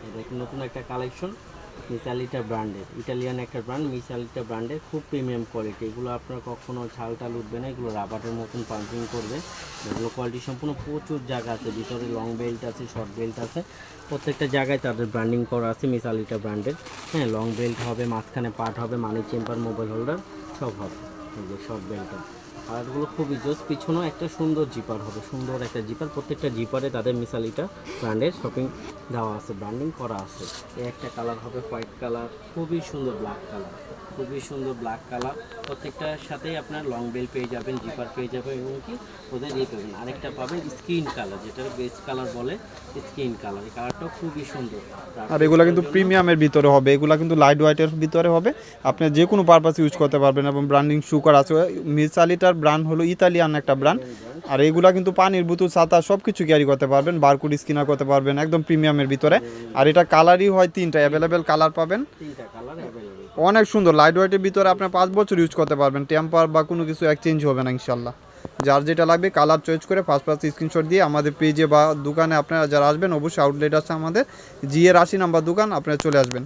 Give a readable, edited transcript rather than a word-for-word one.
এটা একটা নতুন একটা কালেকশন মিসালিটা ব্র্যান্ডের, ইটালিয়ান একটা ব্র্যান্ড মিসালিটা ব্র্যান্ডের, খুব প্রিমিয়াম কোয়ালিটি। এগুলো আপনার কখনো ছাল টাল উঠবে না, এগুলো রাবারের মতন পাম্পিং করবে। এগুলো কোয়ালিটি সম্পূর্ণ প্রচুর জায়গা আছে, ভিতরে লং বেল্ট আছে, শর্ট বেল্ট আছে, প্রত্যেকটা জায়গায় তাদের ব্র্যান্ডিং করা আছে মিসালিটা ব্র্যান্ডের। হ্যাঁ, লং বেল্ট হবে, মাঝখানে পার্ট হবে, মানি চেম্বার, মোবাইল হোল্ডার সব হবে। এই যে শর্ট বেল্টটা আর এগুলো খুবই জোস। পিছনেও একটা সুন্দর জিপার হবে, সুন্দর একটা জিপার। প্রত্যেকটা জিপারে তাদের মিসালিটা ব্র্যান্ডের শপিং দেওয়া আছে, ব্র্যান্ডিং করা আছে। এই একটা কালার হবে হোয়াইট কালার, খুবই সুন্দর ব্ল্যাক কালার, খুবই সুন্দর ব্ল্যাক কালার। প্রত্যেকটার সাথেই আপনার লং বেল পেয়ে যাবেন, জিপার পেয়ে যাবেন এবং কি ওদের ইয়ে পাবেন। আরেকটা পাবেন স্কিন কালার, যেটা বেস্ট কালার বলে, স্কিন কালার। এই কালারটাও খুবই সুন্দর। আর এগুলো কিন্তু প্রিমিয়ামের ভিতরে হবে, এগুলো কিন্তু লাইট ওয়েটের ভিতরে হবে, আপনি যে কোনো পারপাস ইউজ করতে পারবেন। এবং ব্র্যান্ডিং সুকার আছে, মিসালিটার ব্র্যান্ড হলো ইতালিয়ান একটা ব্র্যান্ড। আর এইগুলা কিন্তু পানির বোতল, ছাতা সব কিছু ক্যারি করতে পারবেন, বারকোড স্ক্যানার করতে পারবেন, একদম প্রিমিয়ামের ভিতরে। আর এটা কালারই হয় 3টা, অ্যাভেলেবেল কালার পাবেন, 3টা কালার অ্যাভেলেবেল। অনেক সুন্দর। লাইট ওয়েটের ভিতরে আপনি 5 বছর ইউজ করতে পারবেন, টেম্পার বা কোনো কিছু এক্সচেঞ্জ হবে না ইনশাল্লাহ। যার যেটা লাগবে কালার চয়েস করে ফার্স্ট স্ক্রিনশট দিয়ে আমাদের পেজে বা দোকানে আপনারা যারা আসবেন, অবশ্যই আউটলেট আছে আমাদের, জিএর 80 নাম্বার দোকান, আপনারা চলে আসবেন।